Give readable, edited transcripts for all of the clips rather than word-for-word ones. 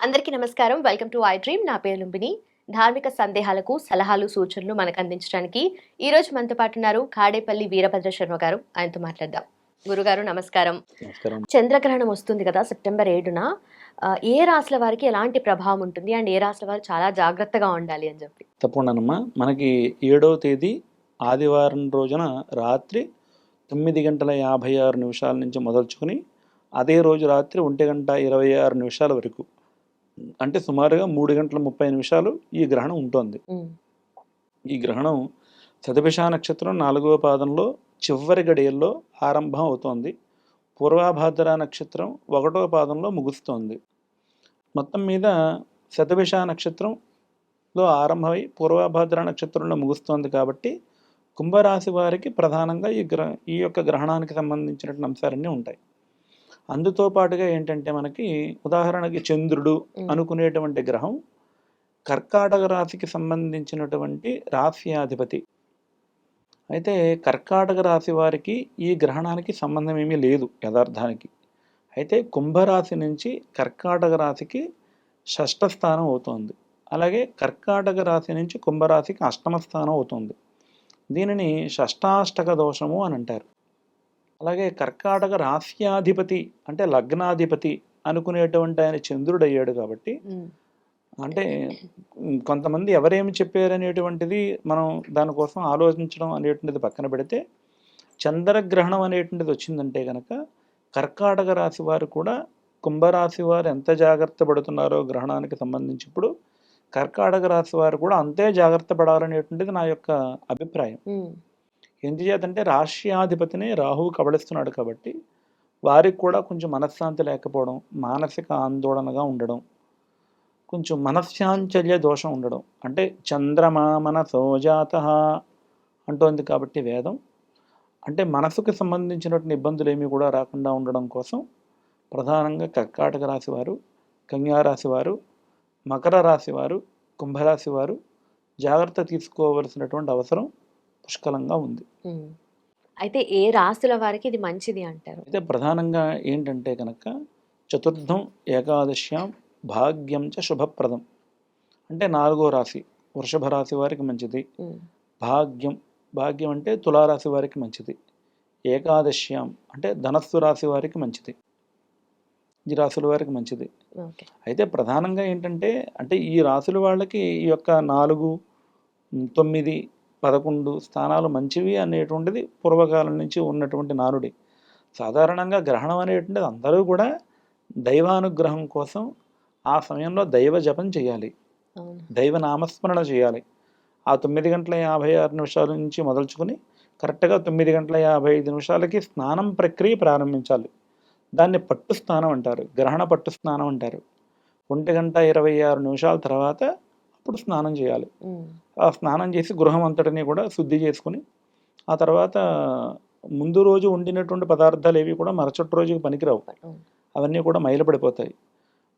అందరికీ నమస్కారం. Welcome to I dream. నా పేరు లుంబిని. ధార్మిక సందేహాలకు సలహాలు, సూచనలు మనకు అందించడానికి ఈ రోజు మనతో పాటు ఉన్నారు కాడేపల్లి వీరభద్ర శర్మ గారు. ఆయనతో మాట్లాడదాం. గురుగారు నమస్కారం. నమస్కారం. చంద్రగ్రహణం వస్తుంది కదా సెప్టెంబర్ 7న. ఏ రాశుల వారికి ఎలాంటి ప్రభావం ఉంటుంది అండ్ ఏ రాశుల వారు చాలా జాగ్రత్తగా ఉండాలి అని చెప్పి? తప్పకుండానమ్మా. మనకి 7వ తేదీ ఆదివారం రోజున రాత్రి 9:56 నుంచి మొదలుచుకుని అదే రోజు రాత్రి 1:26 వరకు, అంటే సుమారుగా 3:30 ఈ గ్రహణం ఉంటుంది. ఈ గ్రహణం శతభిష నక్షత్రం 4వ పాదంలో చివరి గడియల్లో ఆరంభం అవుతోంది. పూర్వభాద్ర నక్షత్రం 1వ పాదంలో ముగుస్తోంది. మొత్తం మీద శతభిష నక్షత్రంలో ఆరంభమై పూర్వభాద్ర నక్షత్రంలో ముగుస్తోంది కాబట్టి కుంభరాశి వారికి ప్రధానంగా ఈ యొక్క గ్రహణానికి సంబంధించినటువంటి అంశాలన్నీ ఉంటాయి. అందుతో పాటుగా ఏంటంటే మనకి ఉదాహరణకి చంద్రుడు అనుకునేటువంటి గ్రహం కర్కాటక రాశికి సంబంధించినటువంటి రాశ్యాధిపతి. అయితే కర్కాటక రాశి వారికి ఈ గ్రహణానికి సంబంధం ఏమీ లేదు యథార్థానికి. అయితే కుంభరాశి నుంచి కర్కాటక రాశికి షష్ఠ స్థానం అవుతుంది. అలాగే కర్కాటక రాశి నుంచి కుంభరాశికి అష్టమ స్థానం అవుతుంది. దీనిని షష్టాష్టక దోషము అని అంటారు. అలాగే కర్కాటక రాశ్యాధిపతి అంటే లగ్నాధిపతి అనుకునేటువంటి ఆయన చంద్రుడు అయ్యాడు కాబట్టి, అంటే కొంతమంది ఎవరేమి చెప్పారనేటువంటిది మనం దానికోసం ఆలోచించడం అనేటువంటిది పక్కన పెడితే, చంద్రగ్రహణం అనేటువంటిది వచ్చిందంటే కనుక కర్కాటక రాశి వారు కూడా కుంభరాశి వారు ఎంత జాగ్రత్త పడుతున్నారో గ్రహణానికి సంబంధించి ఇప్పుడు కర్కాటక రాశి వారు కూడా అంతే జాగ్రత్త పడాలనేటువంటిది నా యొక్క అభిప్రాయం. ఎందుచేతంటే రాశ్యాధిపతిని రాహువు కబళిస్తున్నాడు కాబట్టి వారికి కూడా కొంచెం మనశ్శాంతి లేకపోవడం, మానసిక ఆందోళనగా ఉండడం, కొంచెం మనశ్శాంచల్య దోషం ఉండడం, అంటే చంద్రమా మనసోజాత అంటోంది కాబట్టి వేదం, అంటే మనసుకు సంబంధించినటువంటి ఇబ్బందులు ఏమీ కూడా రాకుండా ఉండడం కోసం ప్రధానంగా కర్కాటక రాశి వారు, కన్యా రాశి వారు, మకర రాశి వారు, కుంభరాశి వారు జాగ్రత్త తీసుకోవలసినటువంటి అవసరం పుష్కలంగా ఉంది. అయితే ఏ రాశుల వారికి ఇది మంచిది అంటారు? అయితే ప్రధానంగా ఏంటంటే కనుక చతుర్థం ఏకాదశ్యాం భాగ్యం చ శుభప్రదం, అంటే 4వ రాశి వృషభ రాశి వారికి మంచిది. భాగ్యం అంటే తులారాశి వారికి మంచిది. ఏకాదశ్యాం అంటే ధనస్సు రాశి వారికి మంచిది. ఈ రాశుల వారికి మంచిది. అయితే ప్రధానంగా ఏంటంటే, అంటే ఈ రాశుల వాళ్ళకి ఈ యొక్క 4, 9, 11 స్థానాలు మంచివి అనేటువంటిది పూర్వకాలం నుంచి ఉన్నటువంటి నానుడి. సాధారణంగా గ్రహణం అనేటువంటిది అందరూ కూడా దైవానుగ్రహం కోసం ఆ సమయంలో దైవ జపం చేయాలి, దైవ నామస్మరణ చేయాలి. ఆ 9:56 నుంచి మొదలుచుకుని కరెక్ట్గా 9:55 స్నానం ప్రక్రియ ప్రారంభించాలి. దాన్ని పట్టు స్నానం అంటారు, గ్రహణ పట్టు స్నానం అంటారు. 1:26 తర్వాత అప్పుడు స్నానం చేయాలి. ఆ స్నానం చేసి గృహం అంతటిని కూడా శుద్ధి చేసుకుని ఆ తర్వాత ముందు రోజు వండినటువంటి పదార్థాలు ఏవి కూడా మరుసటి రోజుకి పనికిరావు, అవన్నీ కూడా మైలపడిపోతాయి.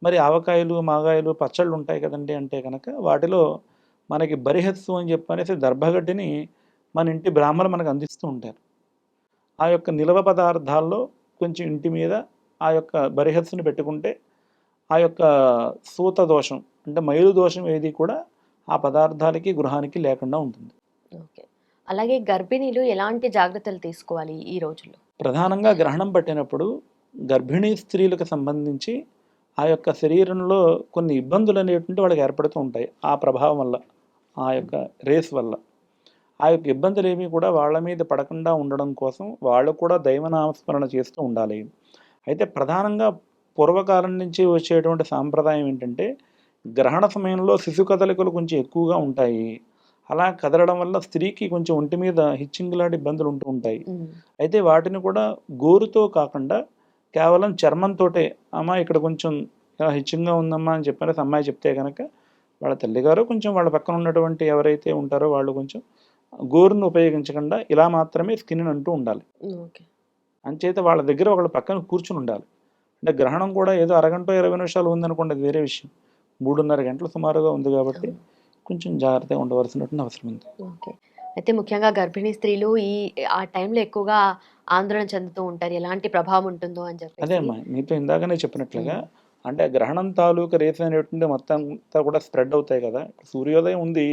మరి ఆవకాయలు, మాగాయలు, పచ్చళ్ళు ఉంటాయి కదండి, అంటే కనుక వాటిలో మనకి బరిహస్సు అని చెప్పనేసి దర్భగడ్డిని మన ఇంటి బ్రాహ్మణులు మనకు అందిస్తూ ఉంటారు. ఆ యొక్క నిల్వ పదార్థాల్లో కొంచెం ఇంటి మీద ఆ యొక్క బరిహస్సును పెట్టుకుంటే ఆ యొక్క సూత దోషం అంటే మైలు దోషం ఏది కూడా ఆ పదార్థాలకి గృహానికి లేకుండా ఉంటుంది. అలాగే గర్భిణీలు ఎలాంటి జాగ్రత్తలు తీసుకోవాలి ఈ రోజుల్లో? ప్రధానంగా గ్రహణం పట్టినప్పుడు గర్భిణీ స్త్రీలకు సంబంధించి ఆ యొక్క శరీరంలో కొన్ని ఇబ్బందులు అనేటువంటి వాళ్ళకి ఏర్పడుతూ ఉంటాయి. ఆ ప్రభావం వల్ల, ఆ యొక్క రేస్ వల్ల ఆ యొక్క ఇబ్బందులు ఏమీ కూడా వాళ్ళ మీద పడకుండా ఉండడం కోసం వాళ్ళు కూడా దైవనామస్మరణ చేస్తూ ఉండాలి. అయితే ప్రధానంగా పూర్వకాలం నుంచి వచ్చేటువంటి సాంప్రదాయం ఏంటంటే, గ్రహణ సమయంలో శిశు కదలికలు కొంచెం ఎక్కువగా ఉంటాయి. అలా కదలడం వల్ల స్త్రీకి కొంచెం ఒంటి మీద హిచ్చింగ్ లాంటి ఇబ్బందులు ఉంటూ ఉంటాయి. అయితే వాటిని కూడా గోరుతో కాకుండా కేవలం చర్మంతోటే, అమ్మ ఇక్కడ కొంచెం హిచ్చింగ్గా ఉందమ్మా అని చెప్పారు అమ్మాయి చెప్తే కనుక వాళ్ళ తల్లిగారు కొంచెం వాళ్ళ పక్కన ఉన్నటువంటి ఎవరైతే ఉంటారో వాళ్ళు కొంచెం గోరును ఉపయోగించకుండా ఇలా మాత్రమే స్కిన్ అంటూ ఉండాలి. అంచేత వాళ్ళ దగ్గర వాళ్ళ పక్కన కూర్చుని ఉండాలి. అంటే గ్రహణం కూడా ఏదో అరగంట 20 నిమిషాలు ఉందనుకోండి, అది వేరే విషయం. 3:30 గంటలు సుమారుగా ఉంది కాబట్టి కొంచెం జాగ్రత్తగా ఉండవలసినటువంటి అవసరం ఉంది. అయితే ముఖ్యంగా గర్భిణీ స్త్రీలు ఆ టైంలో ఎక్కువగా ఆందోళన చెందుతూ ఉంటారు, ఎలాంటి ప్రభావం ఉంటుందో అని చెప్పి. అదే అమ్మా, మీతో ఇందాకనే చెప్పినట్లుగా అంటే గ్రహణం తాలూకా రేస్ అనేటువంటి మొత్తం అంతా కూడా స్ప్రెడ్ అవుతాయి కదా. సూర్యోదయం ఉంది,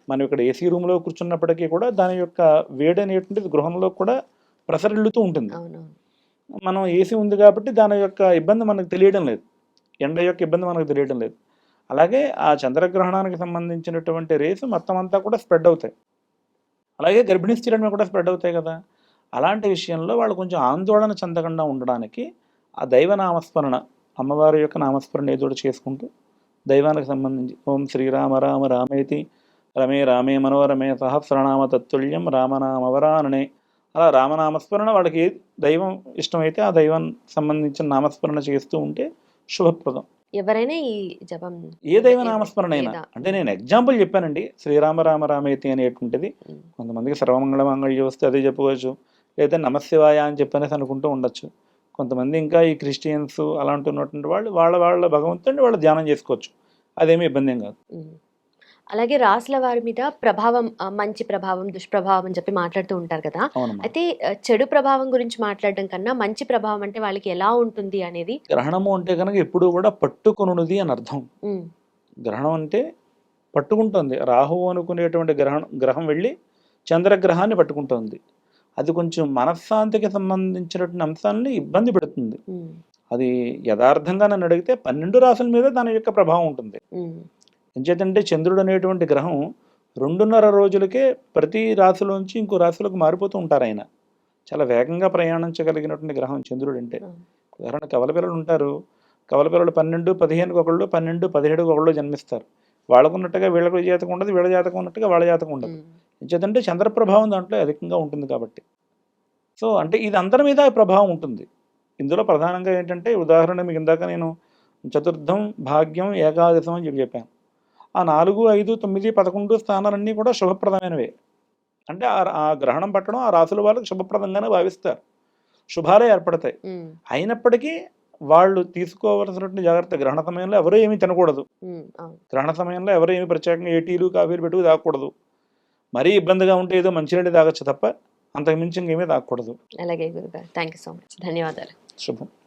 మనం ఇక్కడ ఏసీ రూమ్లో కూర్చున్నప్పటికీ కూడా దాని యొక్క వేడి అనేటువంటిది గృహంలో కూడా ప్రసరిల్లుతూ ఉంటుంది. అవునవును. మనం ఏసీ ఉంది కాబట్టి దాని యొక్క ఇబ్బంది మనకు తెలియడం లేదు, ఎండ యొక్క ఇబ్బంది మనకు తెలియడం లేదు. అలాగే ఆ చంద్రగ్రహణానికి సంబంధించినటువంటి రేసు మొత్తం అంతా కూడా స్ప్రెడ్ అవుతాయి. అలాగే గర్భిణీ స్త్రీల మీద కూడా స్ప్రెడ్ అవుతాయి కదా. అలాంటి విషయంలో వాళ్ళు కొంచెం ఆందోళన చెందకుండా ఉండడానికి ఆ దైవ నామస్మరణ, అమ్మవారి యొక్క నామస్మరణ ఏదో ఒకటి చేసుకుంటూ దైవానికి సంబంధించి ఓం శ్రీరామ రామ రామేతి రమే రామే మనోరమే సహస్రనామ తత్తుల్యం రామనామవరాననే, అలా రామనామస్మరణ వాళ్ళకి ఏ దైవం ఇష్టమైతే ఆ దైవం సంబంధించిన నామస్మరణ చేస్తూ ఉంటే శుభప్రదం. ఎవరైనా ఈ జపం ఏ దైవ నామస్మరణ అయినా, ఏదా? అంటే నేను ఎగ్జాంపుల్ చెప్పానండి, శ్రీరామ రామ రామేతి అనేటువంటిది. ఉమ్, కొంతమందికి సర్వమంగళ మంగళ్య వస్తే అదే చెప్పుకోవచ్చు, లేదా నమశివాయ అని చెప్పనేసి అనుకుంటూ ఉండొచ్చు. కొంతమంది ఇంకా ఈ క్రిస్టియన్స్ అలాంటి ఉన్నటువంటి వాళ్ళు వాళ్ళ వాళ్ళ భగవంతుడిని వాళ్ళు ధ్యానం చేసుకోవచ్చు, అదేమీ ఇబ్బంది ఏం కాదు. ఉమ్. అలాగే రాసుల వారి మీద ప్రభావం, మంచి ప్రభావం దుష్ప్రభావం అని చెప్పి మాట్లాడుతూ ఉంటారు కదా. అవునమ్మా. అయితే చెడు ప్రభావం గురించి మాట్లాడడం కన్నా మంచి ప్రభావం అంటే వాళ్ళకి ఎలా ఉంటుంది అనేది. గ్రహణము అంటే కనుక ఎప్పుడూ కూడా పట్టుకొనున్నది అని అర్థం. ఉమ్, గ్రహణం అంటే పట్టుకుంటుంది. రాహువు అనుకునేటువంటి గ్రహం వెళ్ళి చంద్రగ్రహాన్ని పట్టుకుంటుంది. అది కొంచెం మనశ్శాంతికి సంబంధించినటువంటి అంశాలని ఇబ్బంది పెడుతుంది. ఉమ్, అది యథార్థంగా నన్ను అడిగితే 12 రాసుల మీద దాని యొక్క ప్రభావం ఉంటుంది. ఉమ్, ఎంచేతంటే చంద్రుడు అనేటువంటి గ్రహం 2.5 రోజులకే ప్రతి రాశిలోంచి ఇంకో రాశిలోకి మారిపోతూ ఉంటారు ఆయన. చాలా వేగంగా ప్రయాణించగలిగినటువంటి గ్రహం చంద్రుడు అంటే. ఉమ్, ఉదాహరణ కవల పిల్లలు ఉంటారు, కవల పిల్లలు 12, 15కి ఒకళ్ళు, 12, 17కి ఒకళ్ళు జన్మిస్తారు. వాళ్ళకున్నట్టుగా వీళ్ళకు జాతకం ఉండదు, వీళ్ళ జాతకం ఉన్నట్టుగా వాళ్ళ జాతకం ఉండదు. ఉమ్, ఎంచేతంటే చంద్ర ప్రభావం దాంట్లో అధికంగా ఉంటుంది కాబట్టి. సో అంటే ఇది అందరి మీద ప్రభావం ఉంటుంది. ఇందులో ప్రధానంగా ఏంటంటే, ఉదాహరణ మీకు ఇందాక నేను చతుర్థం, భాగ్యం, ఏకాదశం అని చెప్పాను. ఆ 4, 5, 9, 11 స్థానాలన్నీ కూడా శుభప్రదమైనవే. అంటే ఆ గ్రహణం పట్టడం ఆ రాసుల వాళ్ళకి శుభప్రదంగానే భావిస్తారు, శుభాలే ఏర్పడతాయి. ఉమ్, అయినప్పటికీ వాళ్ళు తీసుకోవలసినటువంటి జాగ్రత్త, గ్రహణ సమయంలో ఎవరూ ఏమీ తినకూడదు. ఉమ్, అవును. గ్రహణ సమయంలో ఎవరు ఏమి ప్రత్యేకంగా ఏ టీలు కాఫీలు పెట్టుకు తాగకూడదు. మరీ ఇబ్బందిగా ఉంటే ఏదో మంచినీళ్ళు తాగొచ్చు తప్ప అంతకుమించి ఇంకేమీ తాగకూడదు. అలాగే గురుగారు, థ్యాంక్ యూ సో మచ్, ధన్యవాదాలు. శుభం.